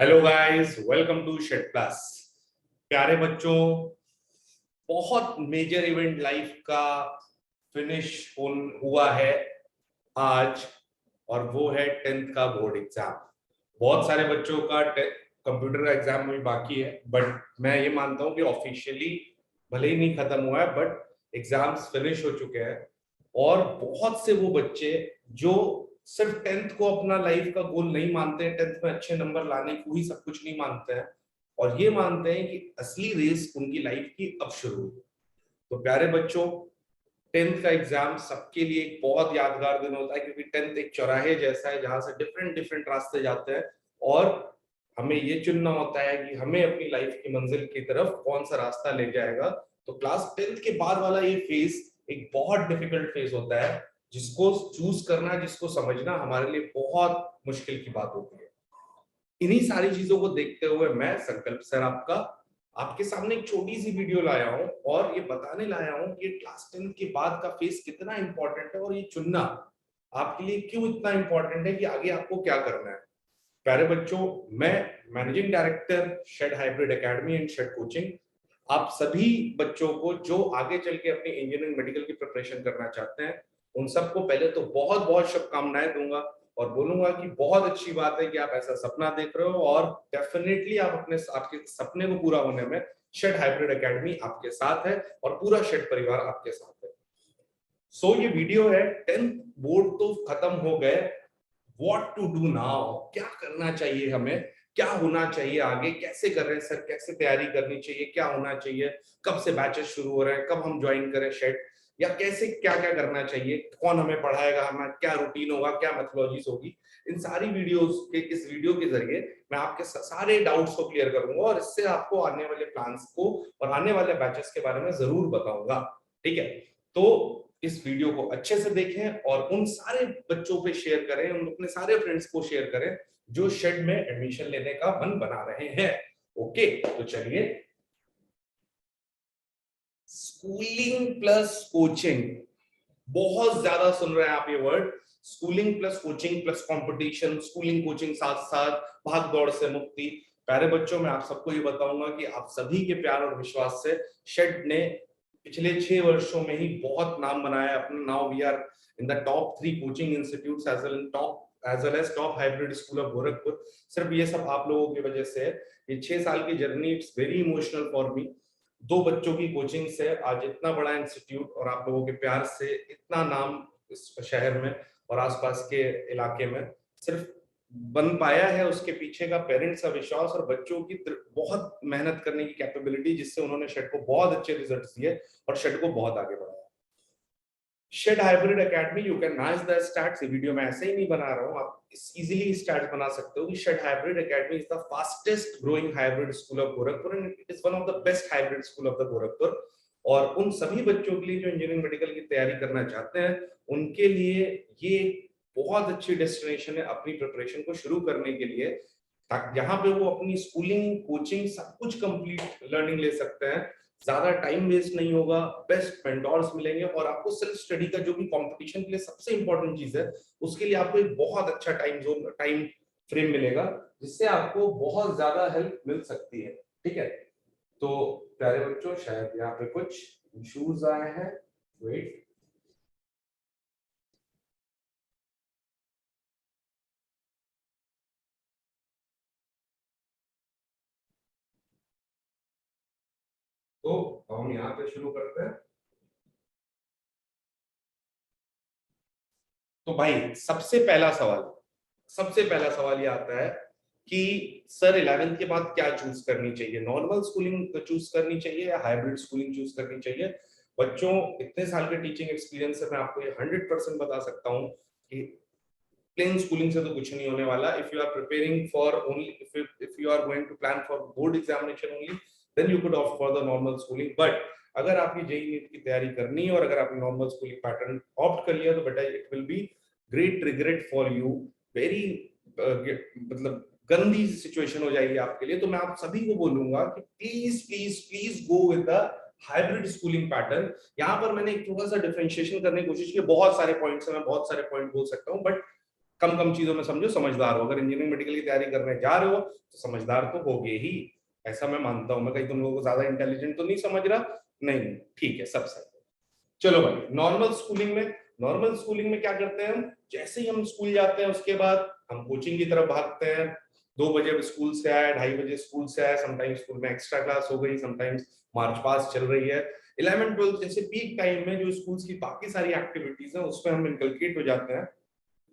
Hello guys, welcome to Shed plus. प्यारे बच्चों, बहुत मेजर इवेंट लाइफ का फिनिश हुआ है आज, और वो है 10th का बोर्ड एग्जाम। बहुत सारे बच्चों का कंप्यूटर का एग्जाम भी बाकी है, बट मैं ये मानता हूँ कि ऑफिशियली भले ही नहीं खत्म हुआ है, बट एग्जाम्स फिनिश हो चुके हैं। और बहुत से वो बच्चे जो सिर्फ 10th को अपना लाइफ का गोल नहीं मानते हैं, 10th में अच्छे नंबर लाने को ही सब कुछ नहीं मानते हैं, और ये मानते हैं कि असली रेस उनकी लाइफ की अब शुरू हुई। तो प्यारे बच्चों, 10th का एग्जाम सबके लिए एक बहुत यादगार दिन होता है, क्योंकि 10th एक चौराहे जैसा है जहां से डिफरेंट डिफरेंट रास्ते जाते हैं, और हमें ये चुनना होता है कि हमें अपनी लाइफ की मंजिल की तरफ कौन सा रास्ता ले जाएगा। तो क्लास 10th के बाद वाला ये फेज एक बहुत डिफिकल्ट फेज होता है, जिसको चूज करना, जिसको समझना हमारे लिए बहुत मुश्किल की बात होती है। इन्हीं सारी चीजों को देखते हुए मैं संकल्प सर आपके सामने एक छोटी सी वीडियो लाया हूं, और ये बताने लाया हूं कि क्लास 10 के बाद का फेज कितना इंपॉर्टेंट है, और ये चुनना आपके लिए क्यों इतना इंपॉर्टेंट है कि आगे आपको क्या करना है। प्यारे बच्चों, मैं managing director Shed hybrid academy and Shed coaching, आप सभी बच्चों को जो आगे चल के अपनी इंजीनियरिंग मेडिकल की प्रिपरेशन करना चाहते हैं, उन सबको पहले तो बहुत बहुत शुभकामनाएं दूंगा, और बोलूंगा कि बहुत अच्छी बात है कि आप ऐसा सपना देख रहे हो, और डेफिनेटली आप आपके सपने को पूरा होने में शेड हाइब्रिड एकेडमी आपके साथ है, और पूरा शेड परिवार आपके साथ है। सो ये वीडियो है, 10th बोर्ड तो खत्म हो गए, व्हाट टू डू नाउ, क्या करना चाहिए हमें, क्या होना चाहिए आगे, कैसे कर रहे हैं सर, कैसे तैयारी करनी चाहिए, क्या होना चाहिए, कब से बैचेस शुरू हो रहे हैं, कब हम ज्वाइन करें शेड, या कैसे क्या क्या करना चाहिए, कौन हमें पढ़ाएगा, हमारा क्या रूटीन होगा, क्या मेथोलॉजीज होगी। इन सारी वीडियोस के इस वीडियो के जरिए मैं आपके सारे डाउट्स को क्लियर करूंगा, और इससे आपको आने वाले प्लान्स को और आने वाले बैचेस के बारे में जरूर बताऊंगा। ठीक है, तो इस वीडियो को अच्छे से देखें, और उन सारे बच्चों पे शेयर करें, उन अपने सारे फ्रेंड्स को शेयर करें जो शेड में एडमिशन लेने का मन बना रहे हैं। ओके, तो चलिए, स्कूलिंग प्लस कोचिंग, बहुत ज्यादा सुन रहे हैं आप ये word, schooling plus coaching plus competition, schooling coaching साथ साथ, भाग दौड़ से मुक्ति। प्यारे बच्चों, मैं आप सबको ये बताऊंगा कि आप सभी के प्यार और विश्वास से शेड ने पिछले 6 वर्षों में ही बहुत नाम बनाया अपना। Now we are in the top 3 coaching institutes as well as top hybrid school of Gorakhpur. सिर्फ ये सब आप लोगों की वजह से है। ये 6 साल की journey, it's very emotional for me. 2 बच्चों की कोचिंग से आज इतना बड़ा इंस्टीट्यूट, और आप लोगों के प्यार से इतना नाम इस शहर में और आसपास के इलाके में सिर्फ बन पाया है, उसके पीछे का पेरेंट्स का विश्वास और बच्चों की बहुत मेहनत करने की कैपेबिलिटी, जिससे उन्होंने शेड को बहुत अच्छे रिजल्ट्स दिए और शेड को बहुत आगे बढ़ाया। Shed hybrid academy, you can match the stats. ये वीडियो मैं ऐसे ही नहीं बना रहा हूँ, आप इजीली स्टैट्स बना सकते हो कि Shed hybrid academy is the fastest growing hybrid school of Gorakhpur, and it is one of the best hybrid school of the Gorakhpur. और उन सभी बच्चों के लिए जो इंजीनियरिंग मेडिकल की तैयारी करना चाहते हैं, उनके लिए ये बहुत अच्छी डेस्टिनेशन है अपनी प्रिपरेशन को शुरू करने के लिए, जहां पे वो अपनी स्कूलिंग, कोचिंग सब कुछ कंप्लीट लर्निंग ले सकते हैं। ज्यादा टाइम वेस्ट नहीं होगा, बेस्ट मेंटोर्स मिलेंगे, और आपको सेल्फ स्टडी का जो भी कंपटीशन के लिए सबसे इंपॉर्टेंट चीज है, उसके लिए आपको एक बहुत अच्छा टाइम फ्रेम मिलेगा, जिससे आपको बहुत ज्यादा हेल्प मिल सकती है। ठीक है, तो प्यारे बच्चों, शायद यहाँ पे कुछ इश्यूज आए हैं, वेट। तो हम यहाँ पे शुरू करते हैं। तो भाई, सबसे पहला सवाल ये आता है कि सर 11th के बाद क्या चूज करनी चाहिए, नॉर्मल स्कूलिंग चूज करनी चाहिए या हाइब्रिड स्कूलिंग चूज करनी चाहिए। बच्चों, इतने साल के टीचिंग एक्सपीरियंस से मैं आपको ये 100% बता सकता हूँ कि प्लेन स्कूलिंग से तो कुछ नहीं होने वाला। If you are preparing for only, if you are going to plan for board examination only, then you could opt for the normal schooling. But अगर आपकी जेईई नीट की तैयारी करनी है और अगर आपने नॉर्मल स्कूलिंग पैटर्न ऑप्ट कर लिया, तो बेटा it will be great regret for you, very मतलब गंदी सिचुएशन हो जाएगी आपके लिए। तो मैं आप सभी को बोलूंगा कि please please please go with the hybrid schooling pattern. यहाँ पर मैंने एक थोड़ा सा डिफरेंशिएशन करने की कोशिश की, बहुत सारे पॉइंट्स है, मैं बहुत सारे पॉइंट बोल सकता हूँ, बट कम कम चीजों में समझो, समझदार हो। अगर इंजीनियरिंग मेडिकल की तैयारी करने जा रहे हो तो समझदार तो होगे ही, ऐसा मैं मानता हूं। मैं कहीं तुम लोगों को ज्यादा इंटेलिजेंट तो नहीं समझ रहा, नहीं, ठीक है, सब सही। चलो भाई, नॉर्मल स्कूलिंग में क्या करते हैं हम, जैसे ही हम स्कूल जाते हैं उसके बाद हम कोचिंग की तरफ भागते हैं। 2 बजे स्कूल से आए, 2:30 बजे स्कूल से आए, समटाइम्स स्कूल में एक्स्ट्रा क्लास हो गई, समटाइम्स मार्च पास्ट चल रही है। 11th 12th जैसे पीक टाइम में जो स्कूल्स की बाकी सारी एक्टिविटीज है उसमें हम इनकलकेट हो जाते हैं,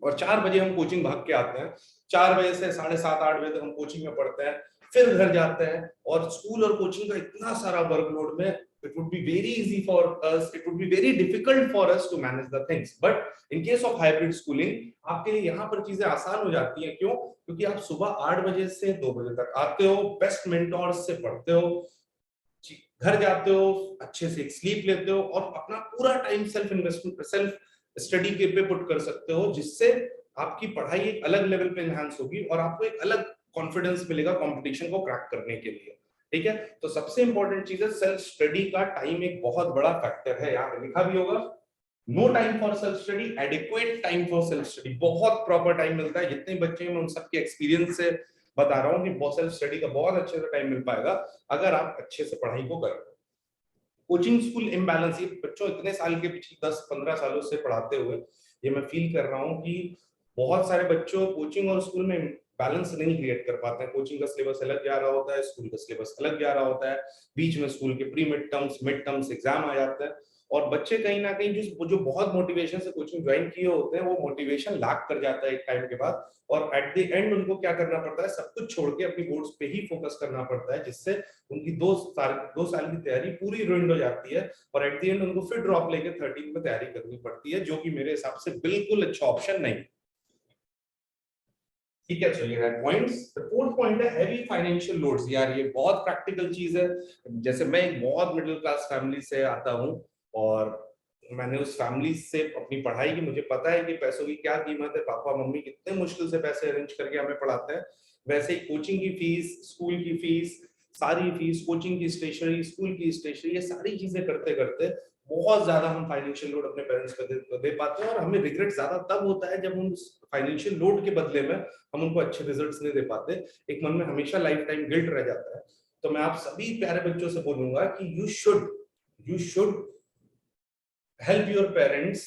और 4 बजे हम कोचिंग भाग के आते हैं। 4 बजे से 7:30 8 बजे तक हम कोचिंग में पढ़ते हैं, फिर घर जाते हैं। और स्कूल और कोचिंग का इतना सारा वर्कलोड में it would be very easy for us, it would be very difficult for us to manage the things, but in case of hybrid schooling आपके लिए यहाँ पर चीजें आसान हो जाती हैं। क्यों? क्योंकि आप सुबह 8 बजे से 2 बजे तक आते हो, बेस्ट मेंटोर्स से पढ़ते हो, घर जाते हो, अच्छे से स्लीप लेते हो, और अपना पूरा टाइम सेल्फ स्टडी के पे पुट कर सकते हो, जिससे आपकी पढ़ाई एक अलग लेवल पे एनहांस होगी और आपको एक अलग कॉन्फिडेंस मिलेगा कंपटीशन को क्रैक करने के लिए। ठीक है, तो सबसे इंपॉर्टेंट चीज है सेल्फ स्टडी का टाइम एक बहुत बड़ा फैक्टर है। यहाँ पे लिखा भी होगा, no time for self study, adequate time for self study. बहुत प्रॉपर टाइम मिलता है। जितने बच्चे हैं मैं उन सबके एक्सपीरियंस से बता रहा हूँ कि सेल्फ स्टडी का बहुत अच्छे से टाइम मिल पाएगा अगर आप अच्छे से पढ़ाई को करें। कोचिंग स्कूल इम्बैलेंस, ये बच्चों इतने साल के पिछले 10-15 सालों से पढ़ाते हुए ये मैं फील कर रहा हूँ कि बहुत सारे बच्चों कोचिंग और स्कूल में बैलेंस नहीं क्रिएट कर पाते हैं। कोचिंग का सिलेबस अलग जा रहा होता है, स्कूल का सिलेबस अलग जा रहा होता है, बीच में स्कूल के प्री मिड टर्म्स एग्जाम आ जाते हैं, और बच्चे कहीं ना कहीं जो बहुत मोटिवेशन से कोचिंग ज्वाइन किए होते हैं वो मोटिवेशन लैक कर जाता है एक टाइम के बाद, और एट द एंड उनको क्या करना पड़ता है, सब कुछ छोड़ के अपनी बोर्ड्स पे ही फोकस करना पड़ता है, जिससे उनकी 2 साल की तैयारी पूरी रुइंड हो जाती है, और एट द एंड उनको फिर ड्रॉप लेके 13 में तैयारी करनी पड़ती है, जो कि मेरे हिसाब से बिल्कुल अच्छा ऑप्शन नहीं। ठीक है, चलिए that points. The fourth point है हेवी फाइनेंशियल लोड्स। यार ये बहुत प्रैक्टिकल चीज है। जैसे मैं एक बहुत मिडिल क्लास फैमिली से आता हूँ, और मैंने उस फैमिली से अपनी पढ़ाई की, मुझे पता है कि पैसों की क्या कीमत है। पापा मम्मी कितने मुश्किल से पैसे अरेंज करके हमें पढ़ाते हैं। वैसे ही कोचिंग की फीस, स्कूल की फीस, सारी फीस, कोचिंग की स्टेशनरी, स्कूल की स्टेशनरी, ये सारी चीजें करते करते बहुत ज्यादा हम फाइनेंशियल लोड अपने पेरेंट्स पे दे पाते हैं, और हमें रिग्रेट ज्यादा तब होता है जब हम फाइनेंशियल लोड के बदले में हम उनको अच्छे रिजल्ट्स नहीं दे पाते। एक मन में हमेशा लाइफ टाइम गिल्ट रह जाता है। तो मैं आप सभी प्यारे बच्चों से बोलूंगा कि you should help your parents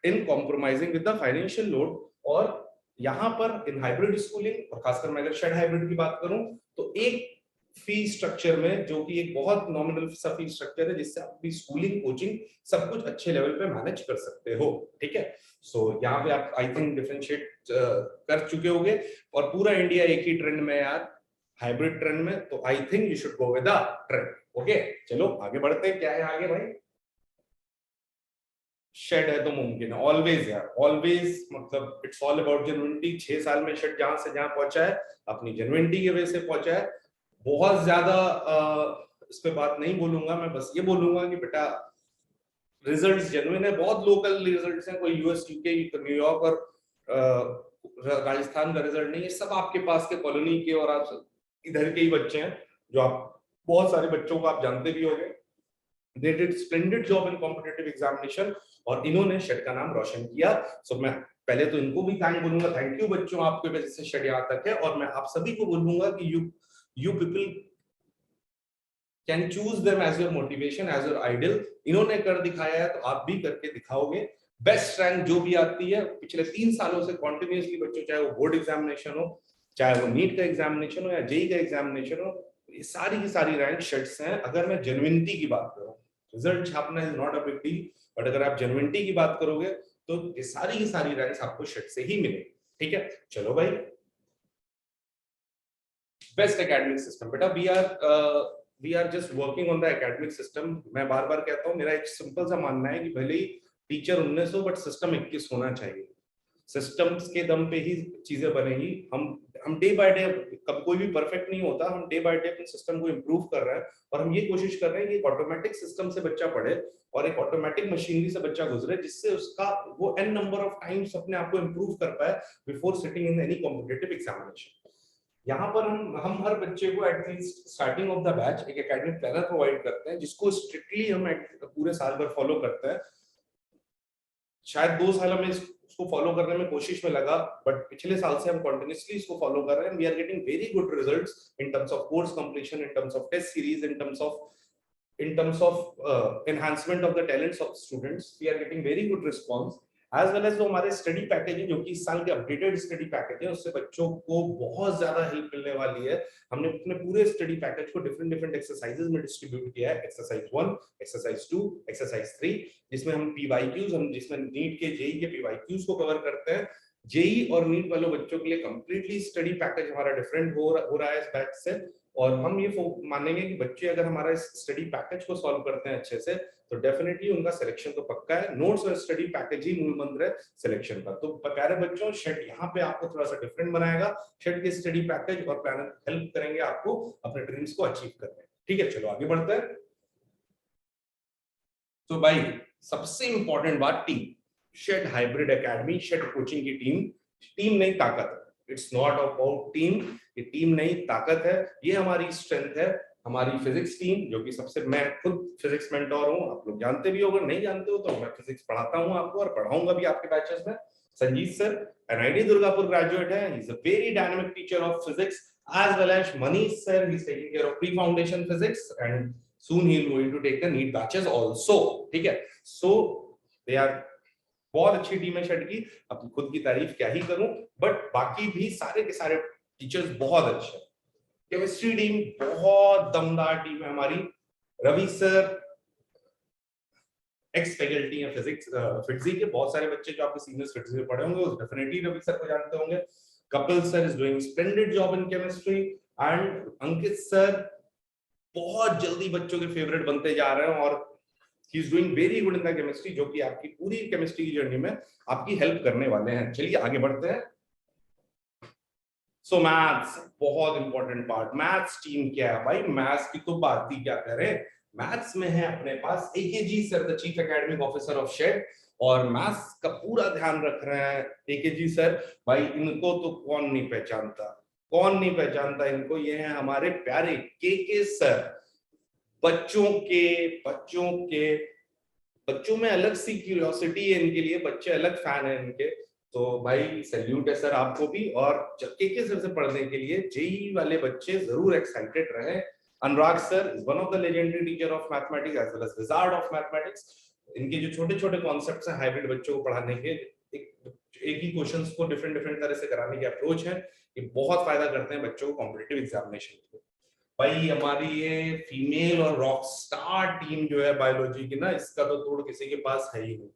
in compromising with the financial load. और यहाँ पर इन हाइब्रिड स्कूलिंग, और खासकर मैं अगर शेड हाइब्रिड की बात करूं, तो एक फी स्ट्रक्चर में, जो कि एक बहुत नॉमिनल सा फी स्ट्रक्चर है, जिससे आप अपनी स्कूलिंग कोचिंग सब कुछ अच्छे लेवल पे मैनेज कर सकते हो। ठीक है, सो यहाँ पे आप आई थिंक डिफरेंशिएट कर चुके होंगे, और पूरा इंडिया एक ही ट्रेंड में यार, हाइब्रिड ट्रेंड में, तो I think you should go with the trend. Okay, चलो आगे बढ़ते हैं। क्या है आगे भाई? शेड है तो मुमकिन है, ऑलवेज यार, ऑलवेज। मतलब इट्स ऑल अबाउट जेन्युइनिटी। 6 साल में शेड जहां से जहां पहुंचा है, अपनी जेन्युइनिटी की वजह से पहुंचा है। बहुत ज्यादा इस पे बात नहीं बोलूंगा, मैं बस ये बोलूंगा कि बेटा रिजल्ट्स जेन्युइन है, बहुत लोकल रिजल्ट्स हैं, कोई यूएस, यूके, न्यूयॉर्क और राजस्थान का रिजल्ट नहीं है। सब आपके पास के कॉलोनी के और आप इधर के ही बच्चे हैं, जो आप बहुत सारे बच्चों को आप जानते भी होंगे। They did splendid job in competitive examination, और इन्होंने शेड का नाम रोशन किया। सो मैं पहले तो इनको भी थैंक बोलूंगा, थैंक यू बच्चों, आपके वजह से शेड यहाँ तक है। और मैं आप सभी को बोलूंगा कि you people can choose them as your motivation, as your idol. इन्होंने कर दिखाया है तो आप भी करके दिखाओगे। बेस्ट रैंक जो भी आती है पिछले 3 सालों से कॉन्टिन्यूसली बच्चों, चाहे वो बोर्ड एग्जामिनेशन हो, चाहे वो नीट का एग्जामिनेशन हो या जेई का एग्जामिनेशन हो, ये सारी की सारी रैंक शेड्स हैं। अगर मैं जेन्युइनिटी की बात करूं, रिजल्ट छापना is not a big deal, but अगर आप जेन्युइनिटी की बात करोगे तो ये सारी की सारी रैंक्स आपको शेड से ही मिलेगी। ठीक है, चलो भाई। बेस्ट एकेडमिक सिस्टम, बेटा we are just working on the academic system. मैं बार बार कहता हूँ, मेरा एक सिंपल सा मानना है कि भले ही टीचर 19 हो, बट सिस्टम 21 होना चाहिए। सिस्टम्स के दम पे ही चीजें बनेगी। हम डे बाय डे, कब कोई भी परफेक्ट नहीं होता, हम डे बाय डे अपने सिस्टम को इम्प्रूव कर रहे हैं, और हम ये कोशिश कर रहे हैं कि एक ऑटोमेटिक सिस्टम से बच्चा पढ़े और एक ऑटोमेटिक मशीनरी से बच्चा गुजरे, जिससे उसका वो n नंबर ऑफ टाइम्स अपने आप को इम्प्रूव कर पाए before sitting in any competitive examination. यहाँ पर हम हर बच्चे को at least starting of the batch एक एकेडमिक प्लानर प्रोवाइड करते हैं, जिसको स्ट्रिक्टली हम पूरे साल भर फॉलो करते हैं। शायद 2 साल हमें उसको उसको फॉलो करने में कोशिश में लगा, बट पिछले साल से हम कंटिन्यूअसली इसको फॉलो कर रहे हैं। We are getting very good results in terms of course completion, in terms of test series, in terms of enhancement of the talents of students. We are getting very good response, as well as जो हमारे study package है, जो कि इस साल के updated study package है, उससे बच्चों को बहुत ज्यादा हेल्प मिलने वाली है। हमने अपने पूरे स्टडी पैकेज को डिफरेंट डिफरेंट एक्सरसाइजेज में डिस्ट्रीब्यूट किया है। एक्सरसाइज 1, एक्सरसाइज 2, एक्सरसाइज 3, जिसमें हम पीवाईक्यूज, हम जिसमें नीट के जेई के पीवाईक्यूज को कवर करते हैं। जेई और नीट वाले बच्चों के लिए कंप्लीटली स्टडी पैकेज हमारा डिफरेंट हो रहा है इस बैच से। और हम ये मानेंगे कि बच्चे अगर हमारा इस स्टडी पैकेज को सॉल्व करते हैं अच्छे से, तो डेफिनेटली उनका सिलेक्शन तो पक्का है। नोट्स और स्टडी पैकेज ही मूल मंत्र है सिलेक्शन का। तो प्यारे बच्चों, शेड यहाँ पे आपको थोड़ा सा डिफरेंट बनाएगा। शेड के स्टडी पैकेज और प्लान हेल्प करेंगे आपको अपने ड्रीम्स को अचीव करने में। ठीक है, चलो आगे बढ़ते हैं। तो भाई सबसे इंपॉर्टेंट बात, team. Shed hybrid academy, Shed coaching की टीम नहीं ताकत है। इट्स नॉट अबाउट टीम, ये टीम नहीं ताकत है। ये हमारी स्ट्रेंथ है, हमारी फिजिक्स टीम, जो कि सबसे, मैं खुद फिजिक्स मेंटोर हूं, आप लोग जानते भी हो, अगर नहीं जानते हो तो मैं फिजिक्स पढ़ाता हूं आपको और पढ़ाऊंगा भी आपके बैचेस में। Sanjeet sir NIT Durgapur graduate है, he is a very dynamic teacher of physics, as well as Manish sir, he's taking care of pre-foundation physics and soon he is going to take the NEET batches also. ठीक है, so they are बहुत अच्छी team है shade की, अपनी खुद की तारीफ क्या ही करूं, बट बाकी भी सारे के सारे टीचर्स बहुत अच्छे हैं। केमिस्ट्री टीम बहुत दमदार टीम है हमारी। रवि सर एक्स फैकल्टी है फिजिक्स फिटजी के, बहुत सारे बच्चे जो आपके सीनियर फिटजी में पढ़े होंगे वो डेफिनेटली रवि सर को जानते होंगे। Kapil sir is doing splendid job in chemistry, and Ankit sir बहुत जल्दी बच्चों के फेवरेट बनते जा रहे हैं और he is doing very good in the chemistry, जो कि आपकी पूरी केमिस्ट्री की जर्नी में आपकी हेल्प करने वाले हैं। चलिए आगे बढ़ते हैं। सो मैथ्स बहुत इंपॉर्टेंट पार्ट। मैथ्स टीम क्या है भाई, मैथ्स की तो बात ही क्या करें। मैथ्स में है अपने पास AKG sir, the chief academic officer of shed, और मैथ्स का पूरा ध्यान रख रहे हैं एकेजी सर। भाई इनको तो कौन नहीं पहचानता इनको। ये हैं हमारे प्यारे के सर। बच्चों में अलग सी क्यूरियोसिटी है इनके लिए, बच्चे अलग फैन है इनके। तो भाई सैल्यूट है सर आपको भी। और के सर से पढ़ने के लिए जेई वाले बच्चे जरूर एक्साइटेड रहे। Anurag sir is one of the legendary teacher of mathematics as well as wizard of mathematics. इनके जो छोटे छोटे कॉन्सेप्ट्स हैं हाइब्रिड बच्चों को पढ़ाने के, एक ही क्वेश्चंस को डिफरेंट डिफरेंट तरह से कराने की अप्रोच है, ये बहुत फायदा करते हैं बच्चों को कॉम्पिटिटिव एग्जामिनेशन में। भाई हमारी ये फीमेल और रॉक स्टार टीम जो है बायोलॉजी की ना, इसका तो तोड़ किसी के पास है ही नहीं।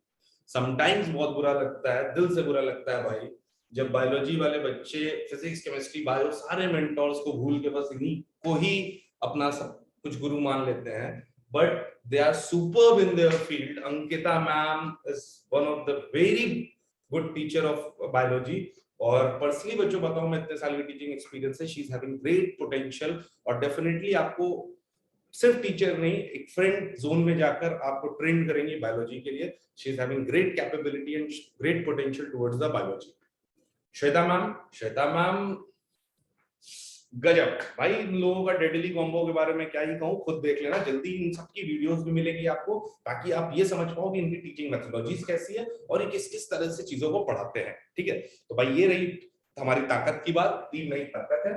समटाइम्स बहुत बुरा लगता है, दिल से बुरा लगता है भाई, जब बायोलॉजी वाले बच्चे फिजिक्स केमिस्ट्री बायो सारे मेंटोर्स को भूल के बस इन्हीं को ही अपना सब कुछ गुरु मान लेते हैं, but they are superb in their field. Ankita ma'am is one of the very good teacher of biology, और पर्सनली बच्चों बताऊं, मैं इतने साल की टीचिंग एक्सपीरियंस है, she is having great potential, और डेफिनेटली आपको सिर्फ टीचर नहीं, एक फ्रेंड जोन में जाकर आपको ट्रेन करेंगे बायोलॉजी के लिए। She is having great capability and great potential towards the biology. Shweta ma'am गजब भाई, इन लोगों का डेडली कॉम्बो के बारे में क्या ही कहूं, खुद देख लेना। जल्दी इन सबकी वीडियोस भी मिलेगी आपको, ताकि आप ये समझ पाओ कि इनकी टीचिंग मेथोडोलॉजीज कैसी है और ये किस किस तरह से चीजों को पढ़ाते हैं। ठीक है, तो भाई ये रही हमारी ताकत की बात, टीम नई ताकत है।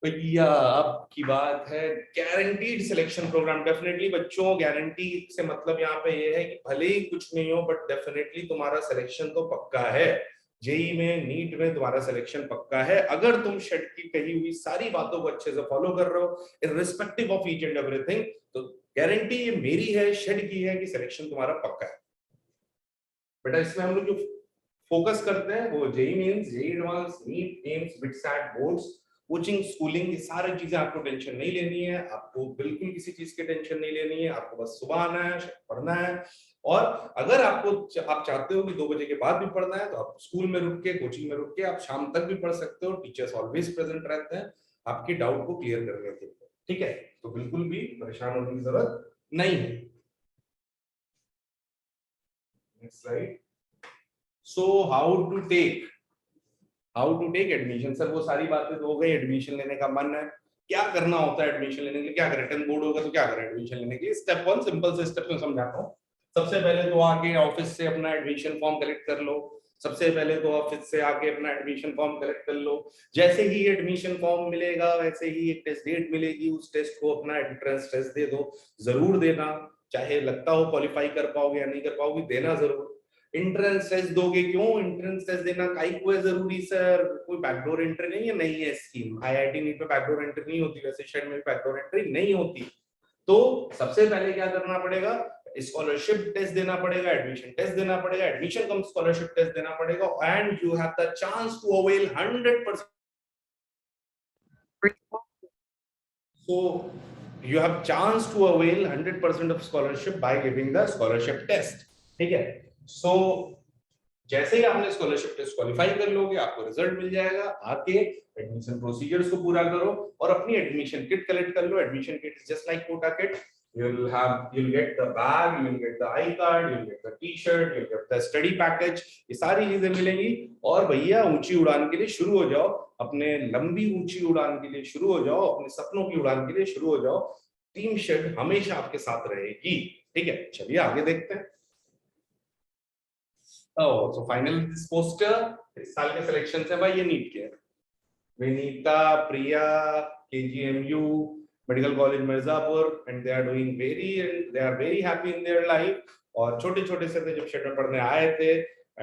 भैया अब की बात है गारंटीड सिलेक्शन प्रोग्राम। डेफिनेटली बच्चों, गारंटी से मतलब यहाँ पे ये है कि भले ही कुछ नहीं हो, बट डेफिनेटली तुम्हारा सिलेक्शन तो पक्का है। जेई में, नीट में तुम्हारा सिलेक्शन पक्का है, अगर तुम शेड की कही हुई सारी बातों को अच्छे से फॉलो कर रहे हो, irrespective of each and everything, तो गारंटी ये मेरी है, शेड की है कि सिलेक्शन तुम्हारा पक्का है। बेटा इसमें हम लोग जो फोकस करते हैं वो JEE mains, JEE advance, NEET, AIIMS, BITSAT, boards, coaching, schooling, ये सारी चीजें आपको टेंशन नहीं लेनी है। आपको बिल्कुल किसी चीज की टेंशन नहीं लेनी है, आपको बस सुबह आना है, पढ़ना है। और अगर आप चाहते हो कि 2 बजे के बाद भी पढ़ना है, तो आप स्कूल में रुक के, कोचिंग में रुक के आप शाम तक भी पढ़ सकते हो। टीचर्स ऑलवेज प्रेजेंट रहते हैं आपके डाउट को क्लियर करने के लिए। ठीक है, तो बिल्कुल भी परेशान होने की जरूरत नहीं है। Next slide. So how to take admission. Sir वो सारी बातें तो हो गई, एडमिशन लेने का मन है, क्या करना होता है एडमिशन लेने के लिए, क्या करें, 10 बोर्ड होगा तो क्या करें एडमिशन लेने के लिए। स्टेप 1 सिंपल से स्टेप में समझाता हूँ। सबसे पहले तो आके ऑफिस से अपना एडमिशन फॉर्म कलेक्ट कर लो। सबसे पहले तो ऑफिस से आके अपना एडमिशन फॉर्म कलेक्ट कर लो। जैसे ही एडमिशन फॉर्म मिलेगा वैसे ही एक टेस्ट डेट मिलेगी, उस टेस्ट को अपना एंट्रेंस टेस्ट दे दो, जरूर देना। चाहे लगता हो क्वालिफाई कर पाओगे या नहीं कर पाओगे, देना जरूर। एंट्रेंस टेस्ट दोगे क्यों? एंट्रेंस टेस्ट देना काई को है जरूरी सर? कोई बैकडोर एंट्री नहीं है, नहीं है स्कीम। आईआईटी नीट पे बैकडोर एंट्री नहीं होती, वैसे शेड में बैकडोर एंट्री नहीं होती। तो सबसे पहले क्या करना पड़ेगा? स्कॉलरशिप टेस्ट देना पड़ेगा, एडमिशन टेस्ट देना पड़ेगा, एडमिशन कम स्कॉलरशिप टेस्ट देना पड़ेगा, and you have the chance to avail 100%। So you have chance to avail 100% of scholarship by giving the scholarship test। ठीक है। So जैसे ही आपने स्कॉलरशिप टेस्ट क्वालिफाई कर लोगे, आपको रिजल्ट मिल जाएगा। आके एडमिशन प्रोसीजर्स को पूरा करो और अपनी एडमिशन किट कलेक्ट कर लो। Admission kit is just like Kota kit. you'll get the bag, you'll get the I card, you'll get the t-shirt, you'll get the study package। ये सारी चीजें मिलेंगी। और भैया ऊंची उड़ान के लिए शुरू हो जाओ, अपने लंबी ऊंची उड़ान के लिए शुरू हो जाओ, अपने सपनों की उड़ान के लिए शुरू हो जाओ। टीम शेड हमेशा आपके साथ रहेगी। ठीक है, चलिए आगे देखते हैं। Oh, so finally this poster, इस साल के सिलेक्शन है भाई, ये नीट के। विनीता, प्रिया, KGMU, medical college Mirzapur, and they are very happy in their life। और छोटे छोटे से थे जब शेड में पढ़ने आए थे,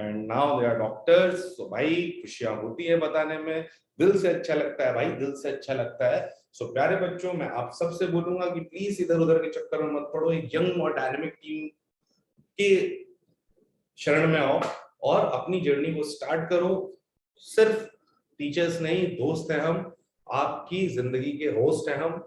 and now they are doctors। so भाई खुशियां होती है बताने में, दिल से अच्छा लगता है भाई, दिल से अच्छा लगता है। सो प्यारे बच्चों, मैं आप सबसे बोलूंगा कि प्लीज इधर उधर के चक्कर में मत पड़ो। एक यंग और डायनेमिक टीम के शरण में आओ और अपनी जर्नी को स्टार्ट करो। सिर्फ टीचर्स नहीं, दोस्त हैं हम, आपकी जिंदगी के होस्ट हैं हम।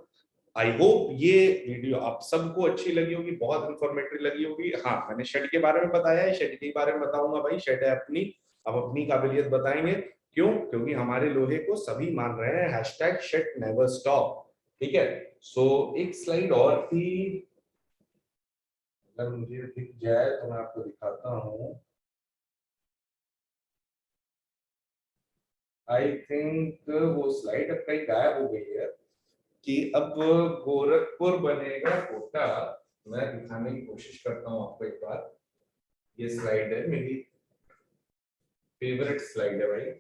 आई होप ये वीडियो आप सबको अच्छी लगी होगी, बहुत इंफॉर्मेटिव लगी होगी। हाँ, मैंने शेड के बारे में बताया है, शेड के बारे में बताऊंगा भाई। शेड है अपनी, अब अपनी काबिलियत बताएंगे। क्यों? क्योंकि हमारे लोहे को सभी मान रहे हैं। #Shed never stop. ठीक है। सो एक स्लाइड और थी, अगर मुझे दिख जाए तो मैं आपको दिखाता हूँ। आई थिंक वो स्लाइड अब कहीं गायब हो गई है कि अब गोरखपुर बनेगा कोटा। मैं दिखाने की कोशिश करता हूँ आपको एक बार। ये स्लाइड है, मेरी फेवरेट स्लाइड है भाई।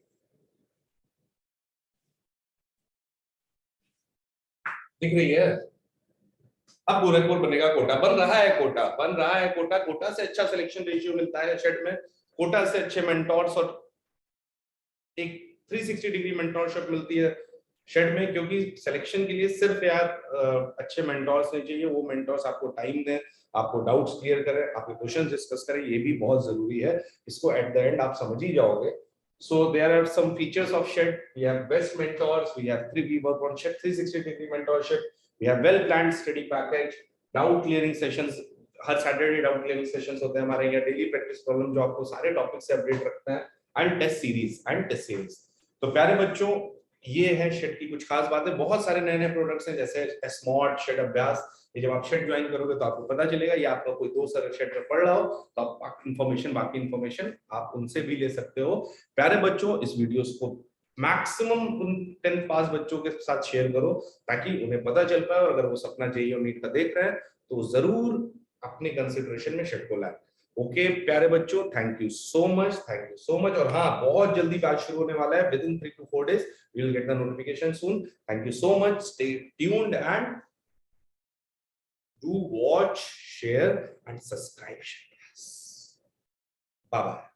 दिख रही है? अब गोरखपुर बनेगा कोटा, बन रहा है कोटा, बन रहा है कोटा। कोटा से अच्छा सिलेक्शन रेशियो मिलता है शेड में, कोटा से अच्छे मेंटोर्स और एक 360 डिग्री मेंटोरशिप मिलती है शेड में। क्योंकि सिलेक्शन के लिए सिर्फ यार अच्छे मेंटोर्स नहीं चाहिए, वो मेंटोर्स आपको टाइम दें, आपको डाउट्स क्लियर करें, आपके क्वेश्चन डिस्कस करें, ये भी बहुत जरूरी है। इसको एट द एंड आप समझ ही जाओगे। So there are some features of SHED. We have best mentors. We work on SHED 360 degree mentorship. We have well planned study package, doubt clearing sessions। Her Saturday doubt clearing sessions होते हैं हमारे यहाँ। Daily practice problem जो आपको सारे topic से update रखते हैं, एंड टेस्ट सीरीज। तो प्यारे बच्चों, ये है शेड की कुछ खास बातें। बहुत सारे नए नए प्रोडक्ट्स हैं, जैसे स्मार्ट शेड अभ्यास। ये जब आप शेड ज्वाइन करोगे तो आपको पता चलेगा, या आपका कोई दोस्त अगर शेड में पढ़ रहा हो तो आप बाकी इंफॉर्मेशन आप उनसे भी ले सकते हो। प्यारे बच्चों, इस वीडियोस को मैक्सिमम उन 10th पास बच्चों के साथ शेयर करो, ताकि उन्हें पता चल पाए। और अगर वो सपना जेईई और नीट का देख रहे हैं तो जरूर अपने कंसिडरेशन में शेड को लाए। ओके प्यारे बच्चों, थैंक यू सो मच। और हाँ, बहुत जल्दी बैच शुरू होने वाला है, with in 3 to 4 days you will get the notification soon। thank you so much, stay tuned and do watch, share and subscribe। Bye bye।